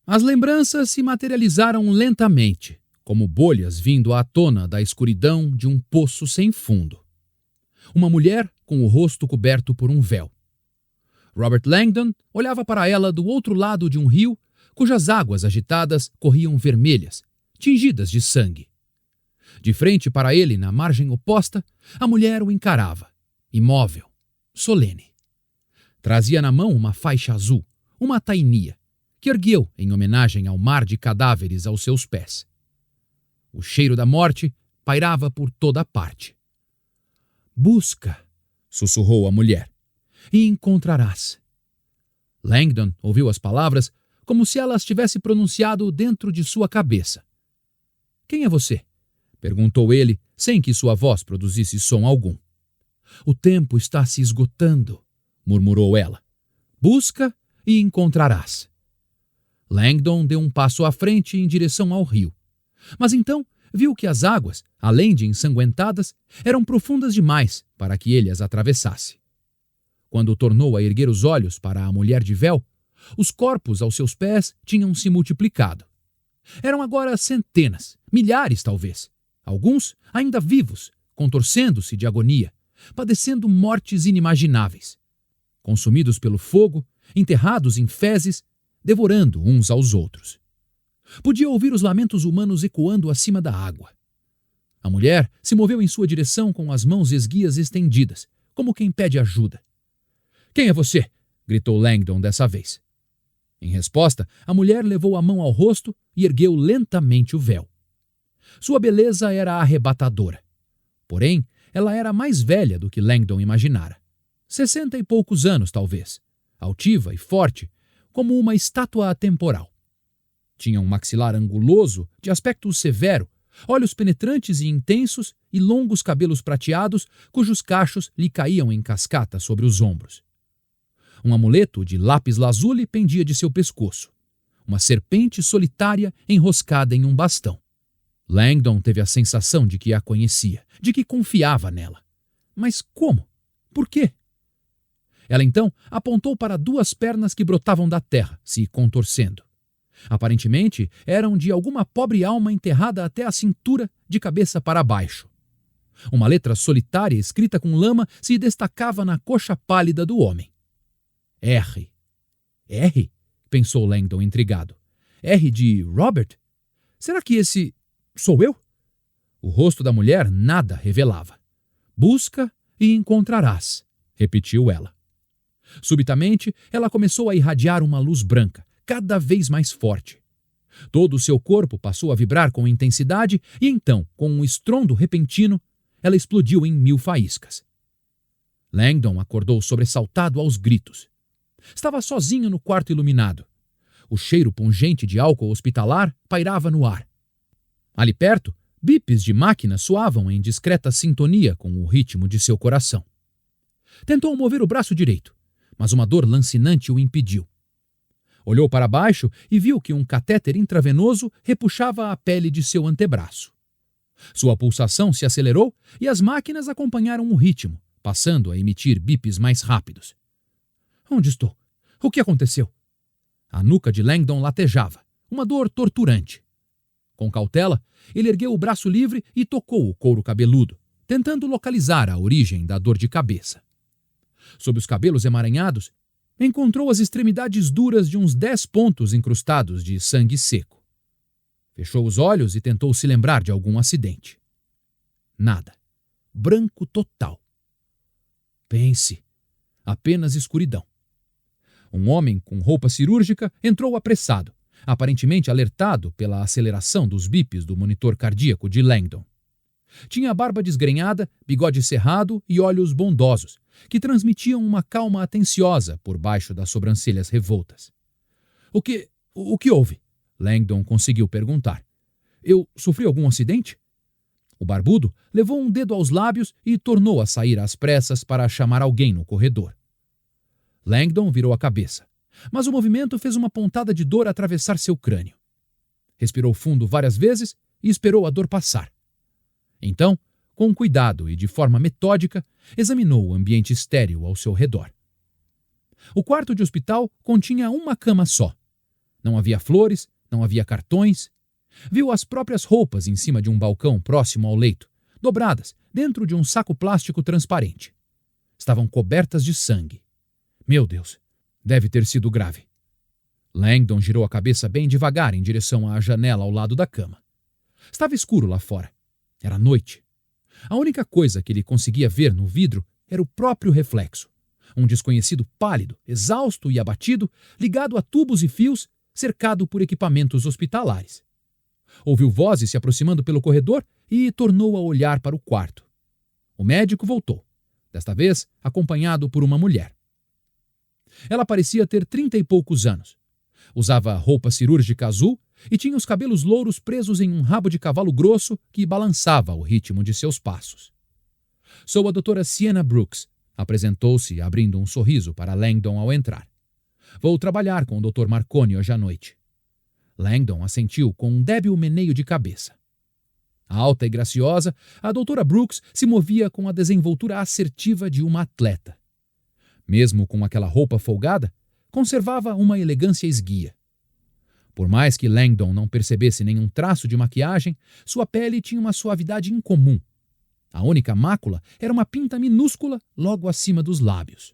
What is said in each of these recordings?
As lembranças se materializaram lentamente, como bolhas vindo à tona da escuridão de um poço sem fundo. Uma mulher com o rosto coberto por um véu. Robert Langdon olhava para ela do outro lado de um rio cujas águas agitadas corriam vermelhas, tingidas de sangue. De frente para ele, na margem oposta, a mulher o encarava, imóvel, solene. Trazia na mão uma faixa azul, uma tainia, que ergueu em homenagem ao mar de cadáveres aos seus pés. O cheiro da morte pairava por toda parte. "Busca", sussurrou a mulher, "e encontrarás." Langdon ouviu as palavras como se elas tivesse pronunciado dentro de sua cabeça. "Quem é você?" perguntou ele, sem que sua voz produzisse som algum. "O tempo está se esgotando", murmurou ela. "Busca e encontrarás." Langdon deu um passo à frente em direção ao rio. Mas então viu que as águas, além de ensanguentadas, eram profundas demais para que ele as atravessasse. Quando tornou a erguer os olhos para a mulher de véu, os corpos aos seus pés tinham se multiplicado. Eram agora centenas, milhares talvez, alguns ainda vivos, contorcendo-se de agonia, padecendo mortes inimagináveis. Consumidos pelo fogo, enterrados em fezes, devorando uns aos outros. Podia ouvir os lamentos humanos ecoando acima da água. A mulher se moveu em sua direção com as mãos esguias estendidas, como quem pede ajuda. "Quem é você?" gritou Langdon dessa vez. Em resposta, a mulher levou a mão ao rosto e ergueu lentamente o véu. Sua beleza era arrebatadora. Porém, ela era mais velha do que Langdon imaginara. 60 e poucos anos, talvez. Altiva e forte, como uma estátua atemporal. Tinha um maxilar anguloso, de aspecto severo, olhos penetrantes e intensos e longos cabelos prateados, cujos cachos lhe caíam em cascata sobre os ombros. Um amuleto de lápis-lazuli pendia de seu pescoço. Uma serpente solitária enroscada em um bastão. Langdon teve a sensação de que a conhecia, de que confiava nela. Mas como? Por quê? Ela então apontou para duas pernas que brotavam da terra, se contorcendo. Aparentemente, eram de alguma pobre alma enterrada até a cintura, de cabeça para baixo. Uma letra solitária escrita com lama se destacava na coxa pálida do homem. R. R? Pensou Langdon intrigado. R de Robert? Será que esse sou eu? O rosto da mulher nada revelava. "Busca e encontrarás", repetiu ela. Subitamente, ela começou a irradiar uma luz branca, cada vez mais forte. Todo o seu corpo passou a vibrar com intensidade e então, com um estrondo repentino, ela explodiu em 1000 faíscas. Langdon acordou sobressaltado aos gritos. Estava sozinho no quarto iluminado. O cheiro pungente de álcool hospitalar pairava no ar. Ali perto, bips de máquina soavam em discreta sintonia com o ritmo de seu coração. Tentou mover o braço direito, mas uma dor lancinante o impediu. Olhou para baixo e viu que um catéter intravenoso repuxava a pele de seu antebraço. Sua pulsação se acelerou e as máquinas acompanharam o ritmo, passando a emitir bips mais rápidos. "Onde estou? O que aconteceu?" A nuca de Langdon latejava, uma dor torturante. Com cautela, ele ergueu o braço livre e tocou o couro cabeludo, tentando localizar a origem da dor de cabeça. Sob os cabelos emaranhados, encontrou as extremidades duras de uns 10 pontos incrustados de sangue seco. Fechou os olhos e tentou se lembrar de algum acidente. Nada. Branco total. Pense. Apenas escuridão. Um homem com roupa cirúrgica entrou apressado, aparentemente alertado pela aceleração dos bips do monitor cardíaco de Langdon. Tinha a barba desgrenhada, bigode cerrado e olhos bondosos, que transmitiam uma calma atenciosa por baixo das sobrancelhas revoltas. O que houve?" Langdon conseguiu perguntar. "Eu sofri algum acidente?" O barbudo levou um dedo aos lábios e tornou a sair às pressas para chamar alguém no corredor. Langdon virou a cabeça, mas o movimento fez uma pontada de dor atravessar seu crânio. Respirou fundo várias vezes e esperou a dor passar. Então, com cuidado e de forma metódica, examinou o ambiente estéril ao seu redor. O quarto de hospital continha uma cama só. Não havia flores, não havia cartões. Viu as próprias roupas em cima de um balcão próximo ao leito, dobradas dentro de um saco plástico transparente. Estavam cobertas de sangue. Meu Deus, deve ter sido grave. Langdon girou a cabeça bem devagar em direção à janela ao lado da cama. Estava escuro lá fora. Era noite. A única coisa que ele conseguia ver no vidro era o próprio reflexo. Um desconhecido pálido, exausto e abatido, ligado a tubos e fios, cercado por equipamentos hospitalares. Ouviu vozes se aproximando pelo corredor e tornou a olhar para o quarto. O médico voltou, desta vez acompanhado por uma mulher. Ela parecia ter 30 e poucos anos. Usava roupa cirúrgica azul e tinha os cabelos louros presos em um rabo de cavalo grosso que balançava ao ritmo de seus passos. Sou a doutora Sienna Brooks, apresentou-se abrindo um sorriso para Langdon ao entrar. Vou trabalhar com o Dr. Marconi hoje à noite. Langdon assentiu com um débil meneio de cabeça. Alta e graciosa, a doutora Brooks se movia com a desenvoltura assertiva de uma atleta. Mesmo com aquela roupa folgada, conservava uma elegância esguia. Por mais que Langdon não percebesse nenhum traço de maquiagem, sua pele tinha uma suavidade incomum. A única mácula era uma pinta minúscula logo acima dos lábios.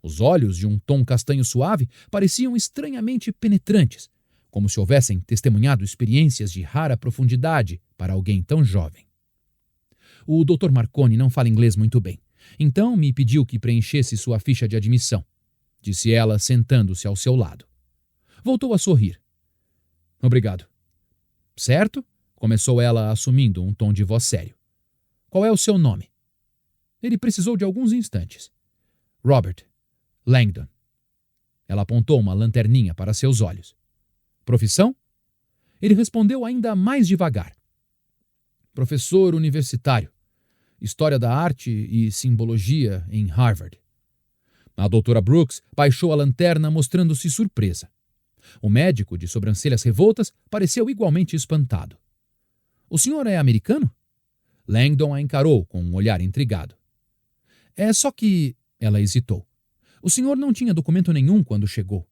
Os olhos, de um tom castanho suave, pareciam estranhamente penetrantes, como se houvessem testemunhado experiências de rara profundidade para alguém tão jovem. O Dr. Marconi não fala inglês muito bem, então me pediu que preenchesse sua ficha de admissão, disse ela, sentando-se ao seu lado. Voltou a sorrir. Obrigado. Certo? Começou ela, assumindo um tom de voz sério. Qual é o seu nome? Ele precisou de alguns instantes. Robert. Langdon. Ela apontou uma lanterninha para seus olhos. Profissão? Ele respondeu ainda mais devagar. Professor universitário. História da arte e simbologia em Harvard. A doutora Brooks baixou a lanterna, mostrando-se surpresa. O médico, de sobrancelhas revoltas, pareceu igualmente espantado. O senhor é americano? Langdon a encarou com um olhar intrigado. É só que... Ela hesitou. O senhor não tinha documento nenhum quando chegou.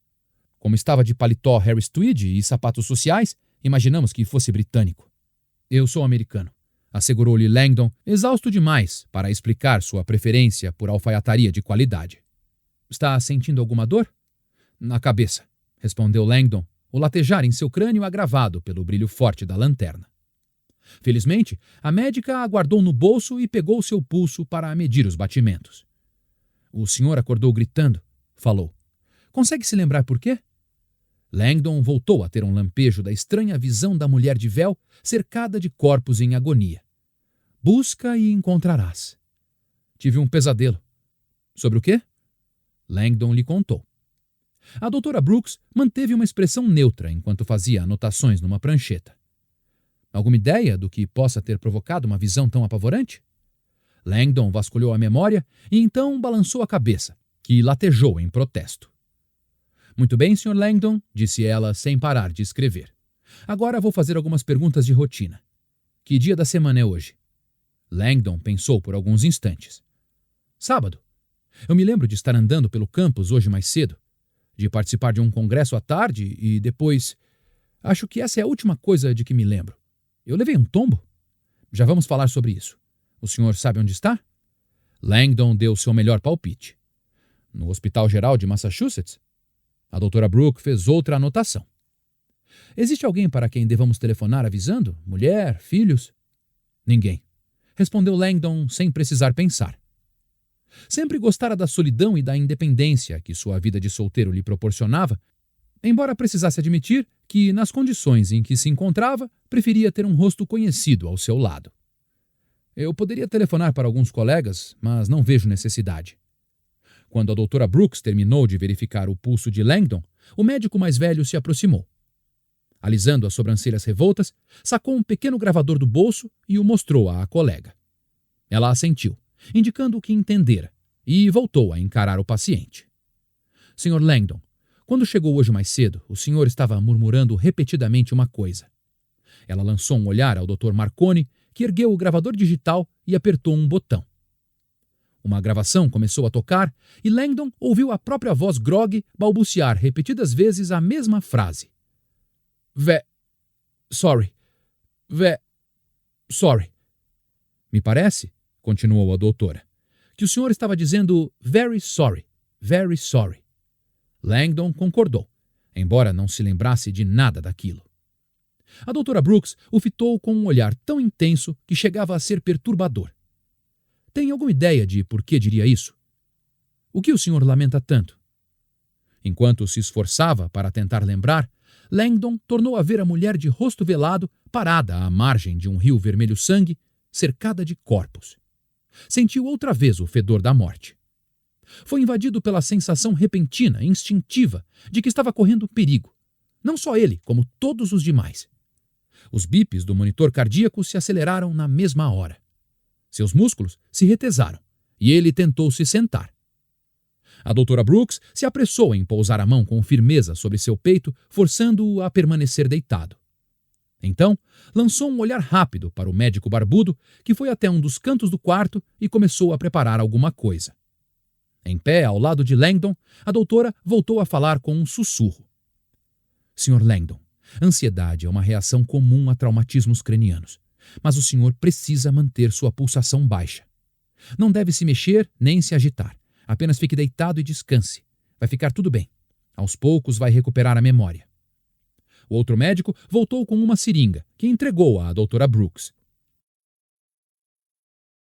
Como estava de paletó Harris Tweed e sapatos sociais, imaginamos que fosse britânico. Eu sou americano, assegurou-lhe Langdon, exausto demais para explicar sua preferência por alfaiataria de qualidade. Está sentindo alguma dor? Na cabeça, respondeu Langdon, o latejar em seu crânio agravado pelo brilho forte da lanterna. Felizmente, a médica aguardou no bolso e pegou seu pulso para medir os batimentos. O senhor acordou gritando, falou. Consegue se lembrar por quê? Langdon voltou a ter um lampejo da estranha visão da mulher de véu cercada de corpos em agonia. Busca e encontrarás. Tive um pesadelo. Sobre o quê? Langdon lhe contou. A doutora Brooks manteve uma expressão neutra enquanto fazia anotações numa prancheta. Alguma ideia do que possa ter provocado uma visão tão apavorante? Langdon vasculhou a memória e então balançou a cabeça, que latejou em protesto. Muito bem, Sr. Langdon, disse ela sem parar de escrever. Agora vou fazer algumas perguntas de rotina. Que dia da semana é hoje? Langdon pensou por alguns instantes. Sábado. Eu me lembro de estar andando pelo campus hoje mais cedo, de participar de um congresso à tarde e depois... Acho que essa é a última coisa de que me lembro. Eu levei um tombo? Já vamos falar sobre isso. O senhor sabe onde está? Langdon deu seu melhor palpite. No Hospital Geral de Massachusetts? A doutora Brooke fez outra anotação. Existe alguém para quem devamos telefonar avisando? Mulher? Filhos? Ninguém. Respondeu Langdon sem precisar pensar. Sempre gostara da solidão e da independência que sua vida de solteiro lhe proporcionava, embora precisasse admitir que, nas condições em que se encontrava, preferia ter um rosto conhecido ao seu lado. Eu poderia telefonar para alguns colegas, mas não vejo necessidade. Quando a doutora Brooks terminou de verificar o pulso de Langdon, o médico mais velho se aproximou. Alisando as sobrancelhas revoltas, sacou um pequeno gravador do bolso e o mostrou à colega. Ela assentiu, indicando que entendera, e voltou a encarar o paciente. Sr. Langdon, quando chegou hoje mais cedo, o senhor estava murmurando repetidamente uma coisa. Ela lançou um olhar ao Dr. Marconi, que ergueu o gravador digital e apertou um botão. Uma gravação começou a tocar e Langdon ouviu a própria voz grogue balbuciar repetidas vezes a mesma frase. Sorry. Sorry. Me parece, continuou a doutora, que o senhor estava dizendo very sorry, very sorry. Langdon concordou, embora não se lembrasse de nada daquilo. A doutora Brooks o fitou com um olhar tão intenso que chegava a ser perturbador. Tem alguma ideia de por que diria isso? O que o senhor lamenta tanto? Enquanto se esforçava para tentar lembrar, Langdon tornou a ver a mulher de rosto velado parada à margem de um rio vermelho-sangue, cercada de corpos. Sentiu outra vez o fedor da morte. Foi invadido pela sensação repentina e instintiva de que estava correndo perigo. Não só ele, como todos os demais. Os bips do monitor cardíaco se aceleraram na mesma hora. Seus músculos se retesaram e ele tentou se sentar. A doutora Brooks se apressou em pousar a mão com firmeza sobre seu peito, forçando-o a permanecer deitado. Então, lançou um olhar rápido para o médico barbudo, que foi até um dos cantos do quarto e começou a preparar alguma coisa. Em pé, ao lado de Langdon, a doutora voltou a falar com um sussurro. Sr. Langdon, ansiedade é uma reação comum a traumatismos cranianos, mas o senhor precisa manter sua pulsação baixa. Não deve se mexer nem se agitar. Apenas fique deitado e descanse. Vai ficar tudo bem. Aos poucos vai recuperar a memória. O outro médico voltou com uma seringa, que entregou à doutora Brooks.